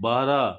12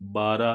12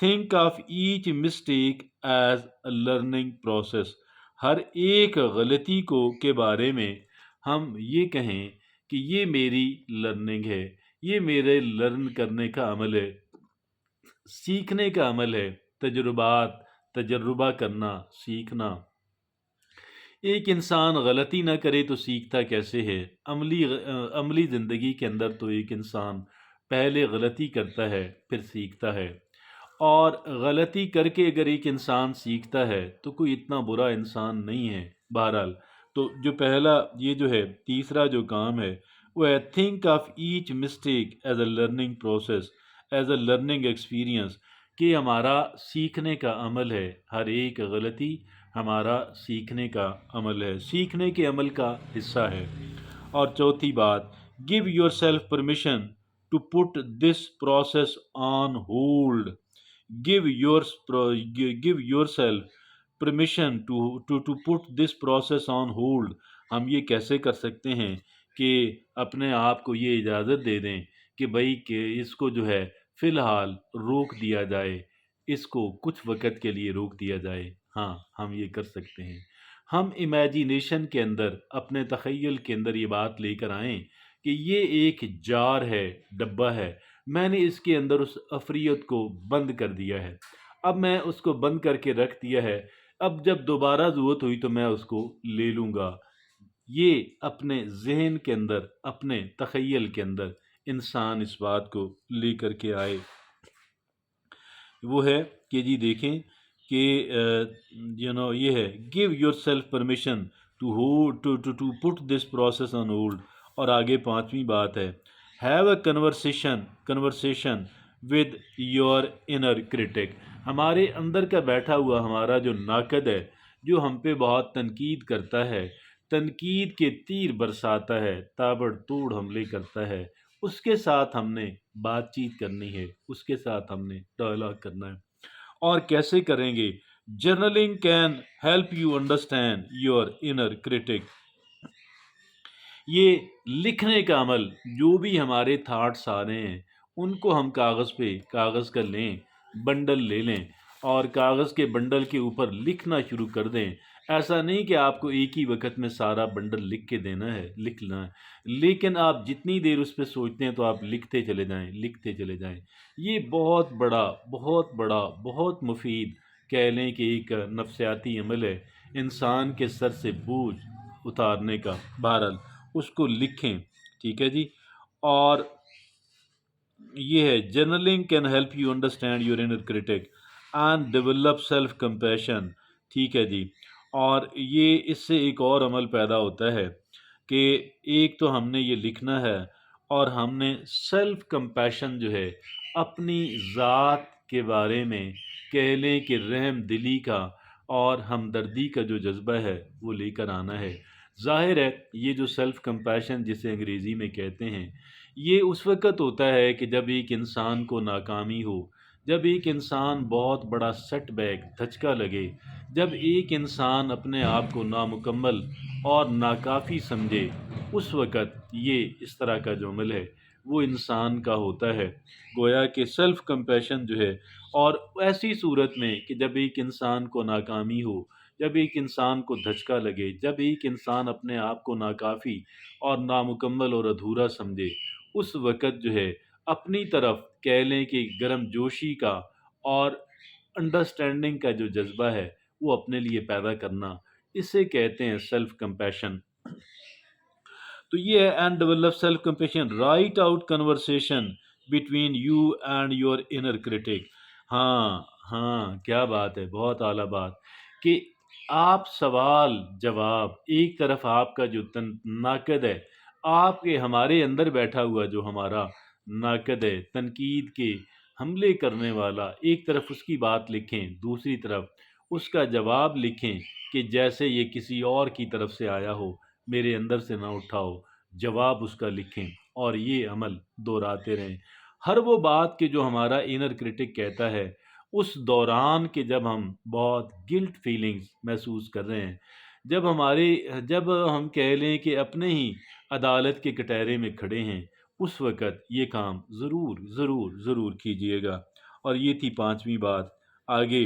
think of each mistake as a learning process. ہر ایک غلطی کے بارے میں ہم یہ کہیں کہ یہ میری لرننگ ہے، یہ میرے لرن کرنے کا عمل ہے، سیکھنے کا عمل ہے، تجربہ کرنا، سیکھنا۔ ایک انسان غلطی نہ کرے تو سیکھتا کیسے ہے؟ عملی زندگی کے اندر تو ایک انسان پہلے غلطی کرتا ہے پھر سیکھتا ہے، اور غلطی کر کے اگر ایک انسان سیکھتا ہے تو کوئی اتنا برا انسان نہیں ہے۔ بہرحال تو جو پہلا یہ جو ہے تیسرا جو کام ہے وہ ہے think of each mistake as a learning process, as a learning experience, کہ ہمارا سیکھنے کا عمل ہے، ہر ایک غلطی ہمارا سیکھنے کا عمل ہے، سیکھنے کے عمل کا حصہ ہے۔ اور چوتھی بات، give yourself permission to put this process on hold. Give yourself permission to put this process on hold. ہم یہ کیسے کر سکتے ہیں کہ اپنے آپ کو یہ اجازت دے دیں کہ بھائی کہ اس کو جو ہے فی الحال روک دیا جائے، اس کو کچھ وقت کے لیے روک دیا جائے۔ ہاں، ہم یہ کر سکتے ہیں۔ ہم امیجینیشن کے اندر، اپنے تخیل کے اندر یہ بات لے کر آئیں کہ یہ ایک جار ہے، ڈبہ ہے، میں نے اس کے اندر اس افریت کو بند کر دیا ہے، اب میں اس کو بند کر کے رکھ دیا ہے، اب جب دوبارہ ضرورت ہوئی تو میں اس کو لے لوں گا۔ یہ اپنے ذہن کے اندر، اپنے تخیل کے اندر انسان اس بات کو لے کر کے آئے۔ وہ ہے کہ جی دیکھیں کہ یہ ہے give yourself permission to put this process on hold۔ اور آگے پانچویں بات ہے have a conversation with your inner critic۔ ہمارے اندر کا بیٹھا ہوا ہمارا جو ناقد ہے، جو ہم پہ بہت تنقید کرتا ہے، تنقید کے تیر برساتا ہے، تابڑ توڑ حملے کرتا ہے، اس کے ساتھ ہم نے بات چیت کرنی ہے، اس کے ساتھ ہم نے ڈائلاگ کرنا ہے۔ اور کیسے کریں گے؟ Journaling can help you understand your inner Currituck. یہ لکھنے کا عمل، جو بھی ہمارے تھاٹس آ رہے ہیں ان کو ہم کاغذ کا لیں، بنڈل لے لیں اور کاغذ کے بنڈل کے اوپر لکھنا شروع کر دیں۔ ایسا نہیں کہ آپ کو ایک ہی وقت میں سارا بنڈل لکھ کے دینا ہے، لکھنا ہے، لیکن آپ جتنی دیر اس پہ سوچتے ہیں تو آپ لکھتے چلے جائیں۔ یہ بہت بڑا بہت مفید کہہ لیں کہ ایک نفسیاتی عمل ہے انسان کے سر سے بوجھ اتارنے کا۔ بہرحال اس کو لکھیں، ٹھیک ہے جی۔ اور یہ ہے journaling can help you understand your inner Currituck and develop self compassion, ٹھیک ہے جی۔ اور یہ اس سے ایک اور عمل پیدا ہوتا ہے کہ ایک تو ہم نے یہ لکھنا ہے، اور ہم نے سیلف کمپیشن جو ہے اپنی ذات کے بارے میں کہہ لیں کہ رحم دلی کا اور ہمدردی کا جو جذبہ ہے وہ لے کر آنا ہے۔ ظاہر ہے یہ جو سیلف کمپیشن جسے انگریزی میں کہتے ہیں، یہ اس وقت ہوتا ہے کہ جب ایک انسان کو ناکامی ہو، جب ایک انسان بہت بڑا سیٹ بیک، دھچکا لگے، جب ایک انسان اپنے آپ کو نامکمل اور ناکافی سمجھے، اس وقت یہ اس طرح کا جو عمل ہے وہ انسان کا ہوتا ہے۔ گویا کہ سیلف کمپیشن جو ہے، اور ایسی صورت میں کہ جب ایک انسان کو ناکامی ہو، جب ایک انسان کو دھچکا لگے، جب ایک انسان اپنے آپ کو ناکافی اور نامکمل اور ادھورا سمجھے، اس وقت جو ہے اپنی طرف کہہ لیں کہ گرم جوشی کا اور انڈرسٹینڈنگ کا جو جذبہ ہے وہ اپنے لیے پیدا کرنا، اسے کہتے ہیں سیلف کمپیشن۔ تو یہ ہے and develop self compassion, right out conversation between you and your inner Currituck. ہاں کیا بات ہے، بہت اعلیٰ بات، کہ آپ سوال جواب، ایک طرف آپ کا جو ناقد ہے، آپ کے ہمارے اندر بیٹھا ہوا جو ہمارا ناقد ہے، تنقید کے حملے کرنے والا، ایک طرف اس کی بات لکھیں، دوسری طرف اس کا جواب لکھیں کہ جیسے یہ کسی اور کی طرف سے آیا ہو، میرے اندر سے نہ اٹھا ہو، جواب اس کا لکھیں، اور یہ عمل دہراتے رہیں۔ ہر وہ بات کہ جو ہمارا انر کرٹک کہتا ہے، اس دوران کہ جب ہم بہت گلٹ فیلنگز محسوس کر رہے ہیں، جب ہم کہہ لیں کہ اپنے ہی عدالت کے کٹہرے میں کھڑے ہیں، اس وقت یہ کام ضرور کیجیے گا۔ اور یہ تھی پانچویں بات. آگے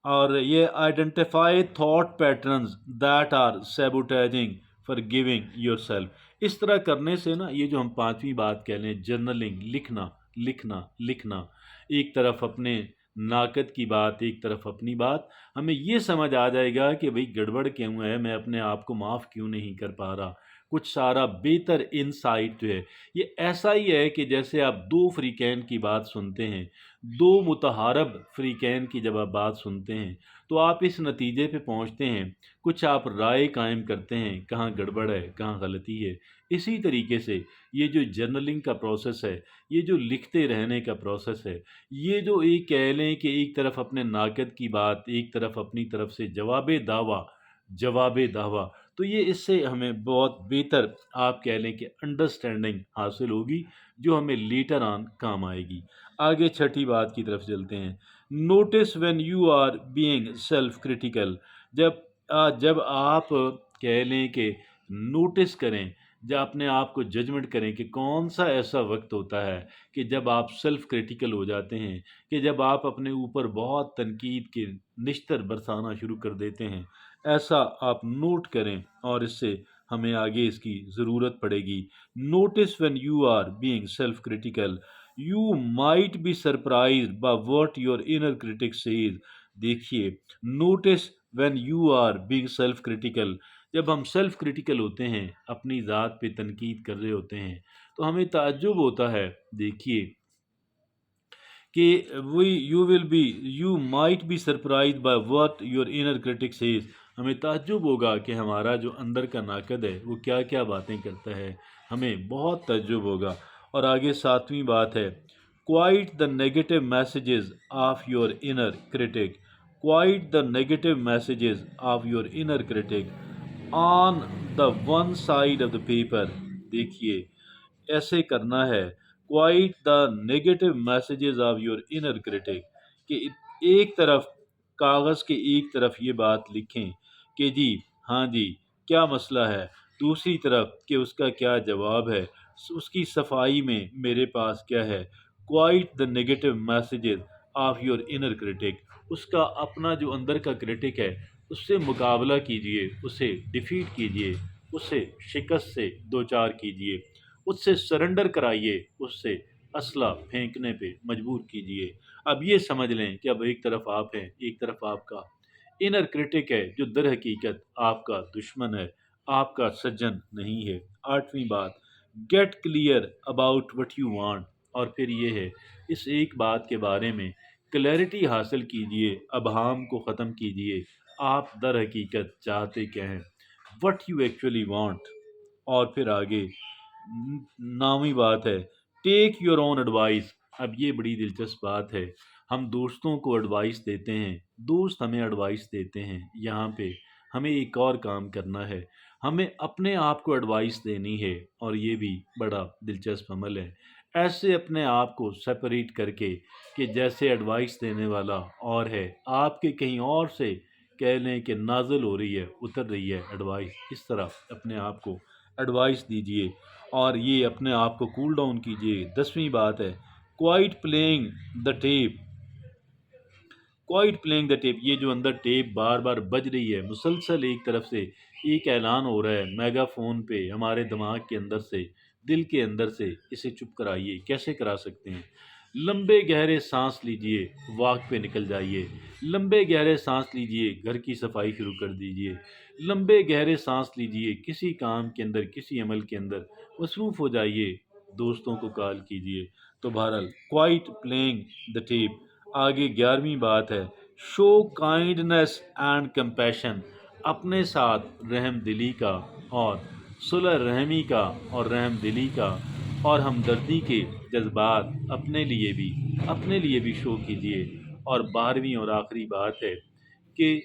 اور یہ identify thought patterns that are sabotaging for giving your self. اس طرح کرنے سے نا یہ جو ہم پانچویں بات کہہ لیں جرنلنگ، لکھنا لکھنا لکھنا، ایک طرف اپنے ناقد کی بات، ایک طرف اپنی بات، ہمیں یہ سمجھ آ جائے گا کہ بھئی گڑبڑ کیوں ہے، میں اپنے آپ کو معاف کیوں نہیں کر پا رہا. کچھ سارا بہتر انسائٹ جو ہے یہ ایسا ہی ہے کہ جیسے آپ دو فریقین کی بات سنتے ہیں، دو متحارب فریقین کی جب آپ بات سنتے ہیں تو آپ اس نتیجے پہ پہنچتے ہیں، کچھ آپ رائے قائم کرتے ہیں کہاں گڑبڑ ہے کہاں غلطی ہے. اسی طریقے سے یہ جو جرنلنگ کا پروسیس ہے، یہ جو لکھتے رہنے کا پروسیس ہے، یہ جو ایک کہہ لیں کہ ایک طرف اپنے ناقد کی بات، ایک طرف اپنی طرف سے جواب دعویٰ، تو یہ اس سے ہمیں بہت بہتر آپ کہہ لیں کہ انڈرسٹینڈنگ حاصل ہوگی جو ہمیں لیٹر آن کام آئے گی. آگے چھٹی بات کی طرف چلتے ہیں. Notice when you are being self critical. جب آپ کہہ لیں کہ نوٹس کریں، جب اپنے آپ کو ججمنٹ کریں کہ کون سا ایسا وقت ہوتا ہے کہ جب آپ سیلف کریٹیکل ہو جاتے ہیں، کہ جب آپ اپنے اوپر بہت تنقید کے نشتر برسانا شروع کر دیتے ہیں. ایسا آپ نوٹ کریں اور اس سے ہمیں آگے اس کی ضرورت پڑے گی. Notice when you are being self critical you might be surprised by what your inner critic says. دیکھیے، notice when you are being self critical, جب ہم سیلف کریٹیکل ہوتے ہیں، اپنی ذات پہ تنقید کر رہے ہوتے ہیں تو ہمیں تعجب ہوتا ہے. دیکھیے کہ you might be surprise by what your inner critic says. ہمیں تعجب ہوگا کہ ہمارا جو اندر کا ناقد ہے وہ کیا کیا باتیں کرتا ہے، ہمیں بہت تعجب ہوگا. اور آگے ساتویں بات ہے quiet the negative messages of your inner Currituck. Quite the negative messages of your inner Currituck on the one side of the paper. دیکھیے ایسے کرنا ہے quiet the negative messages of your inner Currituck, کہ ایک طرف کاغذ کے ایک طرف یہ بات لکھیں کہ جی ہاں جی کیا مسئلہ ہے، دوسری طرف کہ اس کا کیا جواب ہے، اس کی صفائی میں میرے پاس کیا ہے. Quiet the negative messages of your inner critic. اس کا اپنا جو اندر کا کرٹک ہے اس سے مقابلہ کیجئے، اسے ڈیفیٹ کیجئے، اسے شکست سے دوچار کیجئے، اس سے سرنڈر کرائیے، اس سے اسلحہ پھینکنے پہ مجبور کیجئے. اب یہ سمجھ لیں کہ اب ایک طرف آپ ہیں، ایک طرف آپ کا انر کرٹک ہے جو در حقیقت آپ کا دشمن ہے، آپ کا سجن نہیں ہے. آٹھویں بات get clear about what you want. اور پھر یہ ہے اس ایک بات کے بارے میں کلیئرٹی حاصل کیجئے، ابہام کو ختم کیجئے. آپ در حقیقت چاہتے کیا ہیں، وٹ یو ایکچولی وانٹ. اور پھر آگے نویں بات ہے ٹیک یور اون ایڈوائس. اب یہ بڑی دلچسپ بات ہے. ہم دوستوں کو ایڈوائس دیتے ہیں، دوست ہمیں ایڈوائس دیتے ہیں. یہاں پہ ہمیں ایک اور کام کرنا ہے، ہمیں اپنے آپ کو ایڈوائس دینی ہے، اور یہ بھی بڑا دلچسپ عمل ہے. ایسے اپنے آپ کو سپریٹ کر کے کہ جیسے ایڈوائس دینے والا اور ہے، آپ کے کہیں اور سے کہہ لیں کہ نازل ہو رہی ہے، اتر رہی ہے ایڈوائس. اس طرح اپنے آپ کو ایڈوائس دیجئے اور یہ اپنے آپ کو کول ڈاؤن کیجئے. دسویں بات ہے quit playing the tape. Quit playing the tape, یہ جو اندر ٹیپ بار بار بج رہی ہے، مسلسل ایک طرف سے ایک اعلان ہو رہا ہے میگا فون پہ ہمارے دماغ کے اندر سے، دل کے اندر سے، اسے چپ کرائیے. کیسے کرا سکتے ہیں؟ لمبے گہرے سانس لیجئے، واک پہ نکل جائیے. لمبے گہرے سانس لیجئے، گھر کی صفائی شروع کر دیجئے. لمبے گہرے سانس لیجئے، کسی کام کے اندر، کسی عمل کے اندر مصروف ہو جائیے، دوستوں کو کال کیجئے. تو بہرحال کوائٹ پلینگ دا ٹیپ. آگے 11ویں بات ہے شو کائنڈنیس اینڈ کمپیشن. اپنے ساتھ رحم دلی کا اور صلح رحمی کا اور رحم دلی کا اور ہمدردی کے جذبات اپنے لیے بھی شو کیجیے. اور 12ویں اور آخری بات ہے کہ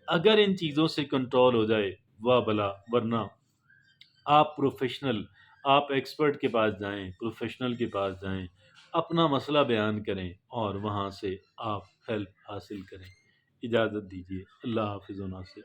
اگر ان چیزوں سے کنٹرول ہو جائے واہ بلا، ورنہ آپ ایکسپرٹ کے پاس جائیں، پروفیشنل کے پاس جائیں، اپنا مسئلہ بیان کریں اور وہاں سے آپ ہیلپ حاصل کریں. اجازت دیجیے. اللہ حافظ و ناصر.